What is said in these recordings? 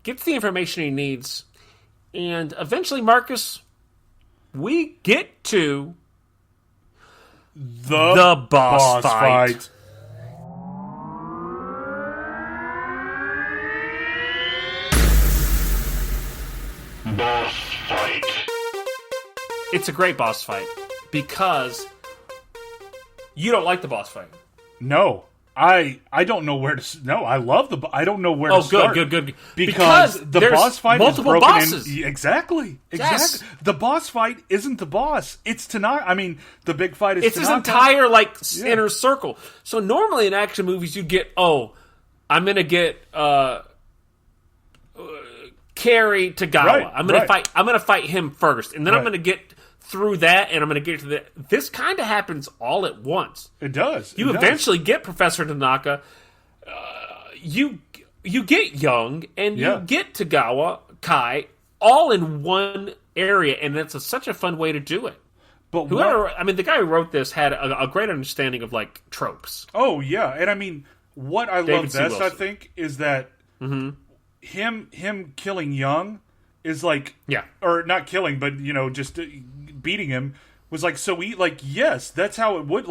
gets the information he needs, and eventually, Marcus, we get to the boss fight. Boss fight. It's a great boss fight because you don't like the boss fight. No. I don't know where to... No, I love the... I don't know where to start. Oh, good. Because the boss fight is broken bosses. Exactly. Yes. The boss fight isn't the boss. It's Tanaka. I mean, the big fight is Tanaka. It's his entire, inner circle. So normally in action movies, you get, I'm going to get Cary Tagawa. Right, I'm going to fight him first. And then I'm going to get through that, and I'm going to get to the... This kind of happens all at once. It does. You eventually get Professor Tanaka. You get Young, and you get Tagawa, Kai, all in one area, and it's such a fun way to do it. But the guy who wrote this had a great understanding of, tropes. Oh, yeah. And I mean, what I love best, I think, is that him killing Young is or not killing, but, just beating him was yes, that's how it would,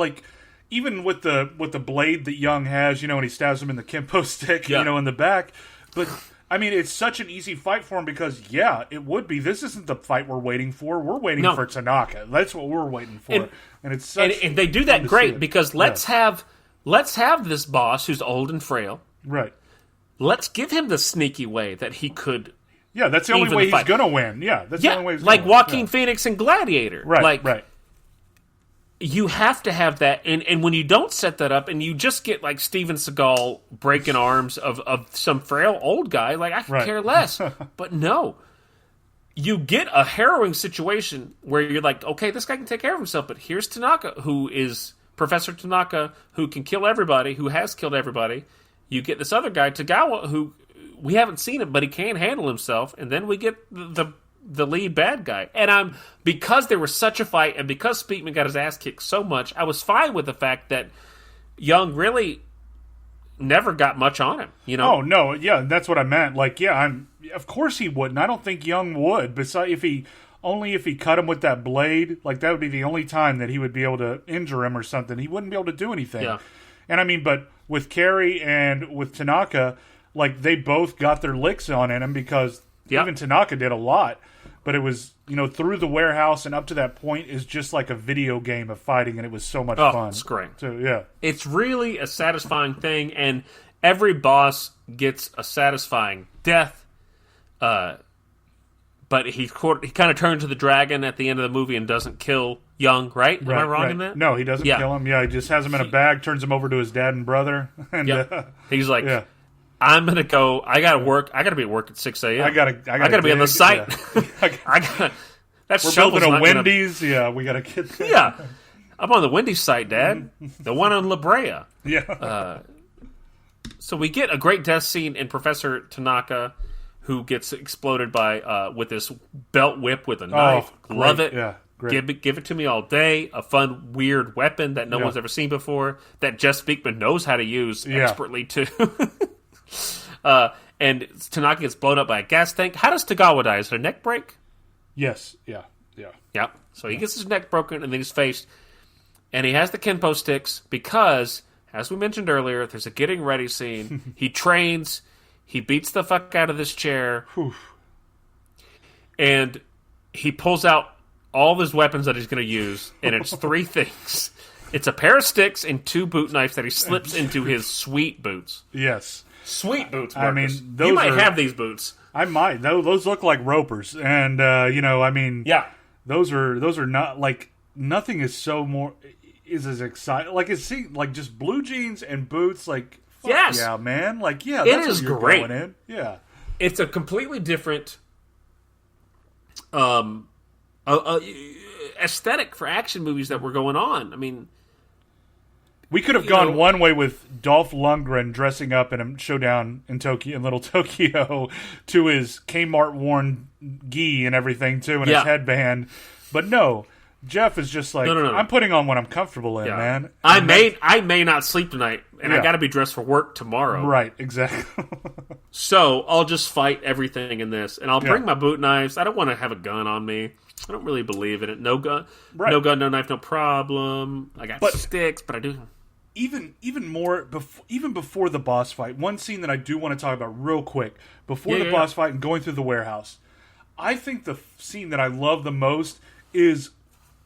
even with the blade that Young has, and he stabs him in the Kenpo stick, in the back. But I mean, it's such an easy fight for him because it would be. This isn't the fight we're waiting for. We're waiting for Tanaka. That's what we're waiting for. And it's such and they do that great because let's have this boss who's old and frail. Right. Let's give him the sneaky way that he could. Yeah, that's the only way he's going to win. Yeah, that's the only way he's going to win. Joaquin Yeah. Phoenix and Gladiator. Right. You have to have that, and when you don't set that up, and you just get Steven Seagal breaking arms of some frail old guy, I could care less. But no, you get a harrowing situation where you're okay, this guy can take care of himself, but here's Tanaka, who is Professor Tanaka, who can kill everybody, who has killed everybody. You get this other guy, Tagawa, who we haven't seen him, but he can handle himself, and then we get the lead bad guy. And because there was such a fight, and because Speakman got his ass kicked so much, I was fine with the fact that Young really never got much on him. Oh no, yeah, that's what I meant. Of course he wouldn't. I don't think Young would. Besides, if he cut him with that blade, that would be the only time that he would be able to injure him or something. He wouldn't be able to do anything. Yeah. And I mean, but with Cary and with Tanaka, they both got their licks on in him because even Tanaka did a lot. But it was, through the warehouse and up to that point is just like a video game of fighting, and it was so much fun. It's great. So, yeah. It's really a satisfying thing, and every boss gets a satisfying death. But he kind of turns to the dragon at the end of the movie and doesn't kill Young, right? Am I wrong in that? No, he doesn't kill him. Yeah, he just has him in a bag, turns him over to his dad and brother. And he's like... I'm gonna go. I gotta work. I gotta be at work at 6 a.m. I gotta be on the site. Yeah. We're building a Wendy's. Yeah, we gotta get there. Yeah, I'm on the Wendy's site, Dad. The one on La Brea. Yeah. So we get a great death scene in Professor Tanaka, who gets exploded by with this belt whip with a knife. Love it. Yeah. Great. Give it to me all day. A fun, weird weapon that no one's ever seen before. That Jeff Speakman knows how to use expertly too. And Tanaka gets blown up by a gas tank. How does Tagawa die? Is it a neck break? Yes. Yeah. Yep. So he gets his neck broken and then his face. And he has the Kenpo sticks because, as we mentioned earlier, there's a getting ready scene. He trains. He beats the fuck out of this chair. And he pulls out all of his weapons that he's going to use. And it's three things. It's a pair of sticks and 2 boot knives that he slips into his sweet boots. Yes. Sweet boots, Marcus. I mean, you might have these boots. I might. Those look like ropers, and those are not nothing is as exciting. Just blue jeans and boots. Yeah, man. That's it is what you're great. Going in. Yeah, it's a completely different aesthetic for action movies that were going on. I mean. We could have gone one way with Dolph Lundgren dressing up in a showdown in Tokyo, in Little Tokyo, to his Kmart worn gi and everything too, and his headband. But no, Jeff is just no. I'm putting on what I'm comfortable in, man. I may not sleep tonight, and I got to be dressed for work tomorrow. Right, exactly. So I'll just fight everything in this, and I'll bring my boot knives. I don't want to have a gun on me. I don't really believe in it. No gun, no gun, no knife, no problem. I got sticks, but I do. Even more, even before the boss fight, one scene that I do want to talk about real quick, before the boss fight and going through the warehouse, I think the scene that I love the most is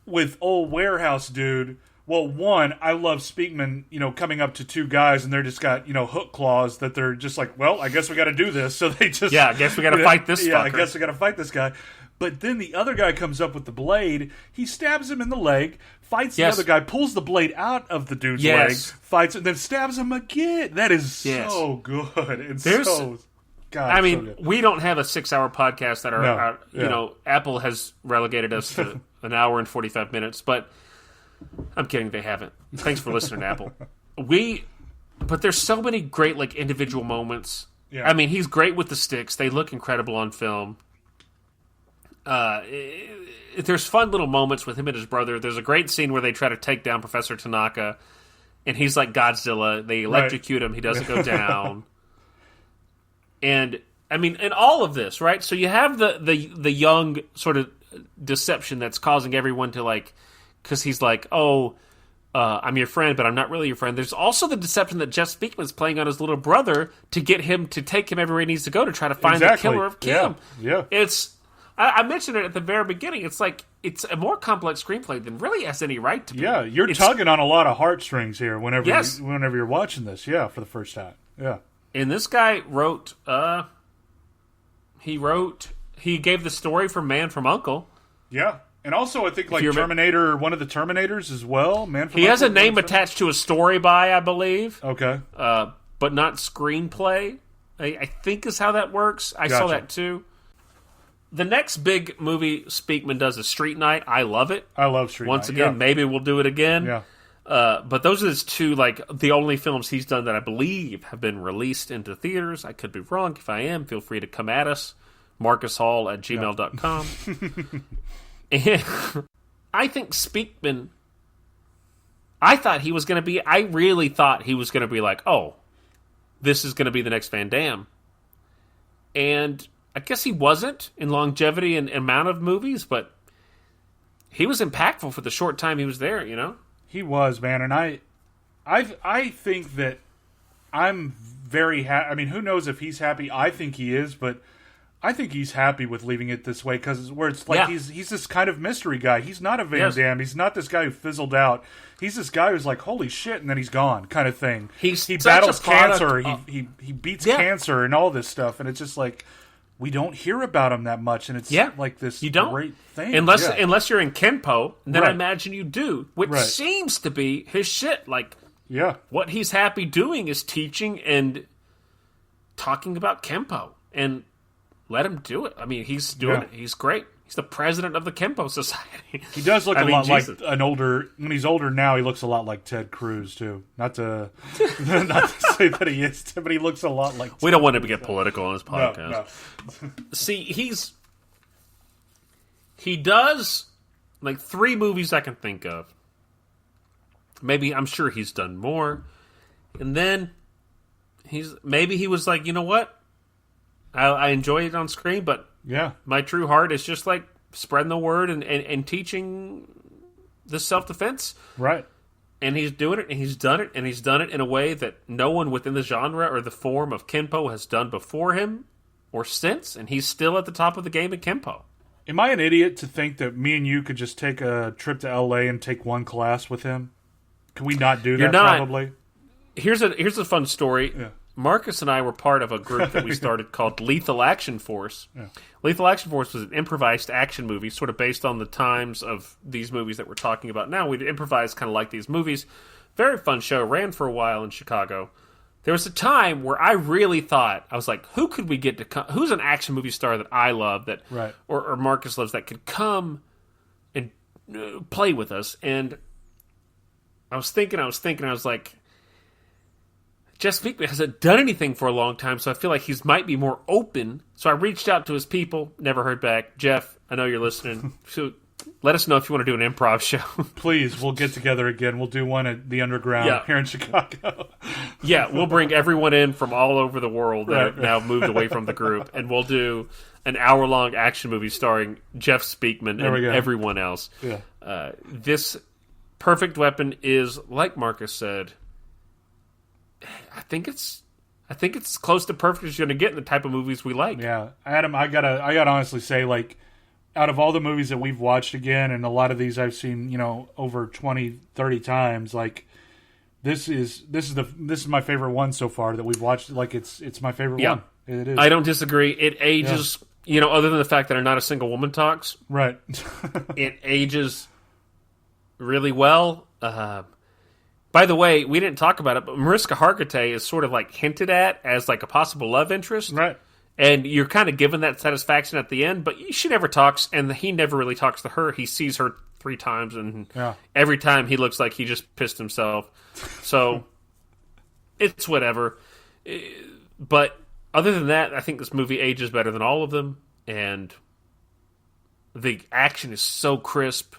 with old warehouse dude. Well, one, I love Speakman, coming up to two guys and they're just got, hook claws that they're just like, well, I guess we got to do this. So they just... Yeah, I guess we got to fight this fucker. Yeah, I guess we got to fight this guy. But then the other guy comes up with the blade. He stabs him in the leg, fights the other guy, pulls the blade out of the dude's leg, fights, and then stabs him again. That is so good. It's so... God, I mean, we don't have a 6-hour podcast that are Apple has relegated us to an hour and 45 minutes, but I'm kidding, they haven't. Thanks for listening, Apple. But there's so many great, individual moments. Yeah. I mean, he's great with the sticks. They look incredible on film. There's fun little moments with him and his brother. There's a great scene where they try to take down Professor Tanaka, and he's like Godzilla. They electrocute him. He doesn't go down. And, I mean, in all of this, right? So you have the young sort of deception that's causing everyone to, because he's like, I'm your friend, but I'm not really your friend. There's also the deception that Jeff Speakman's playing on his little brother to get him to take him everywhere he needs to go to try to find the killer of Kim. Yeah. It's... I mentioned it at the very beginning. It's it's a more complex screenplay than really has any right to be. Yeah, you're tugging on a lot of heartstrings here whenever you're watching this. Yeah, for the first time. Yeah. And this guy wrote. He gave the story for Man from U.N.C.L.E. Yeah, and also I think Terminator, one of the Terminators as well. Man from He has a name attached to a story by, I believe. Okay. But not screenplay. I think is how that works. I saw that too. The next big movie Speakman does is Street Night. I love it. I love Street Night. Once again, maybe we'll do it again. Yeah. But those are his two, the only films he's done that I believe have been released into theaters. I could be wrong. If I am, feel free to come at us. MarcusHall@gmail.com. And I think Speakman, I really thought he was going to be like, oh, this is going to be the next Van Damme. And I guess he wasn't in longevity and amount of movies, but he was impactful for the short time he was there, He was, man, and I think that I'm very happy. I mean, who knows if he's happy? I think he is, but I think he's happy with leaving it this way because he's this kind of mystery guy. He's not a Van Damme. He's not this guy who fizzled out. He's this guy who's like, holy shit, and then he's gone, kind of thing. He battles cancer. He beats cancer and all this stuff, and it's just like we don't hear about him that much, and it's like this great thing. Unless you're in Kenpo, then I imagine you do, which seems to be his shit. What he's happy doing is teaching and talking about Kenpo, and let him do it. I mean, he's doing it. He's great. He's the president of the Kenpo Society. He does look a lot like an older... When he's older now, he looks a lot like Ted Cruz, too. Not to say that he is, but he looks a lot like We don't want him to get political on his podcast. No. See, he does, 3 movies I can think of. Maybe, I'm sure he's done more. And then, maybe he was like, you know what? I enjoy it on screen, but my true heart is just spreading the word and teaching the self-defense. Right. And he's doing it, and he's done it, and he's done it in a way that no one within the genre or the form of Kenpo has done before him or since, and he's still at the top of the game at Kenpo. Am I an idiot to think that me and you could just take a trip to L.A. and take one class with him? Can we not do that, probably? Here's a fun story. Yeah. Marcus and I were part of a group that we started called Lethal Action Force. Yeah. Lethal Action Force was an improvised action movie, sort of based on the times of these movies that we're talking about now. We'd improvise kind of like these movies. Very fun show. Ran for a while in Chicago. There was a time where I really thought, I was like, who could we get to come? Who's an action movie star that I love that, or Marcus loves that could come and play with us? And I was thinking, I was like, Jeff Speakman hasn't done anything for a long time, so I feel like he might be more open. So I reached out to his people, never heard back. Jeff, I know you're listening. So let us know if you want to do an improv show. Please, we'll get together again. We'll do one at the Underground here in Chicago. Yeah, we'll bring everyone in from all over the world that have now moved away from the group, and we'll do an hour-long action movie starring Jeff Speakman and everyone else. Yeah. This Perfect Weapon is, like Marcus said, I think it's close to perfect as you're going to get in the type of movies we like. Yeah, Adam, I gotta honestly say, like, out of all the movies that we've watched again, and a lot of these I've seen, over 20, 30 times, like, this is my favorite one so far that we've watched. Like, it's my favorite one. It is. I don't disagree. It ages, other than the fact that not a single woman talks. Right. It ages really well. By the way, we didn't talk about it, but Mariska Hargitay is sort of like hinted at as like a possible love interest. Right. And you're kind of given that satisfaction at the end, but she never talks, and he never really talks to her. He sees her 3 times, and every time he looks like he just pissed himself. So it's whatever. But other than that, I think this movie ages better than all of them, and the action is so crisp.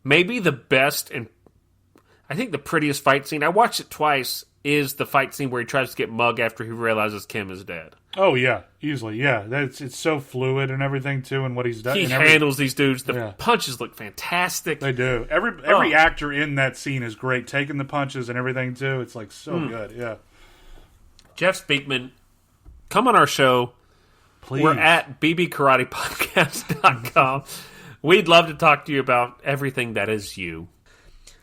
Maybe the best, and I think the prettiest fight scene, I watched it twice, is the fight scene where he tries to get Mug after he realizes Kim is dead. Oh, yeah, easily, yeah. It's so fluid and everything, too, and what he's done. He handles these dudes. The punches look fantastic. They do. Every actor in that scene is great, taking the punches and everything, too. It's, like, so good, yeah. Jeff Speakman, come on our show. Please. We're at bbkaratekapodcast.com. We'd love to talk to you about everything that is you.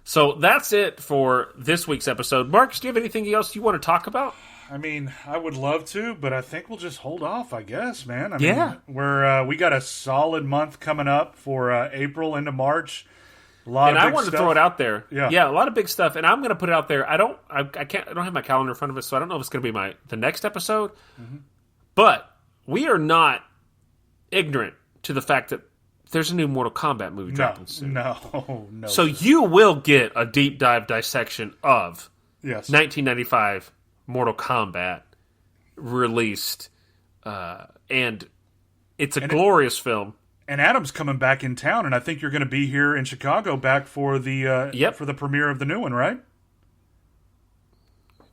So that's it for this week's episode. Marcus, do you have anything else you want to talk about? I mean, I would love to, but I think we'll just hold off, I guess, man. I mean, we got a solid month coming up for April into March. A lot of big stuff. And I wanted to throw it out there. Yeah, a lot of big stuff. And I'm going to put it out there. I don't have my calendar in front of us, so I don't know if it's going to be the next episode. Mm-hmm. But we are not ignorant to the fact that there's a new Mortal Kombat movie dropping soon. No. So you will get a deep dive dissection of 1995 Mortal Kombat released, and it's a glorious film. And Adam's coming back in town, and I think you're going to be here in Chicago back for the for the premiere of the new one, right?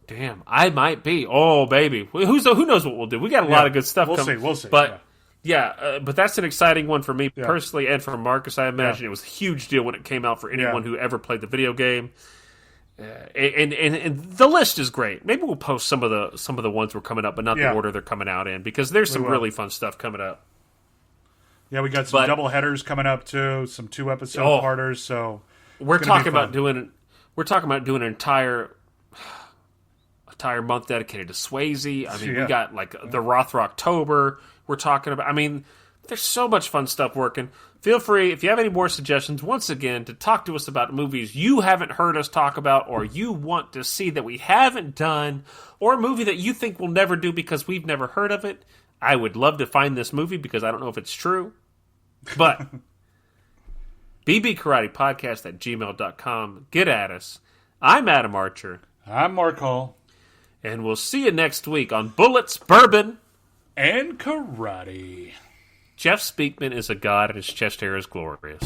Damn, I might be. Oh, baby, who knows what we'll do? We got a lot of good stuff. We'll see. But but that's an exciting one for me personally, and for Marcus. I imagine it was a huge deal when it came out for anyone who ever played the video game. And the list is great. Maybe we'll post some of the ones we're coming up, but not the order they're coming out in, because there's some really fun stuff coming up. Yeah, we got some double headers coming up too, some 2-episode parters. So we're talking about doing an entire month dedicated to Swayze. I mean, we got like the Rocktober. We're talking about. I mean, there's so much fun stuff working. Feel free, if you have any more suggestions, once again, to talk to us about movies you haven't heard us talk about, or you want to see that we haven't done, or a movie that you think we'll never do because we've never heard of it. I would love to find this movie because I don't know if it's true. But bbkaratepodcast@gmail.com. Get at us. I'm Adam Archer. I'm Mark Hall. And we'll see you next week on Bullets, Bourbon, and Karate. Jeff Speakman is a god and his chest hair is glorious.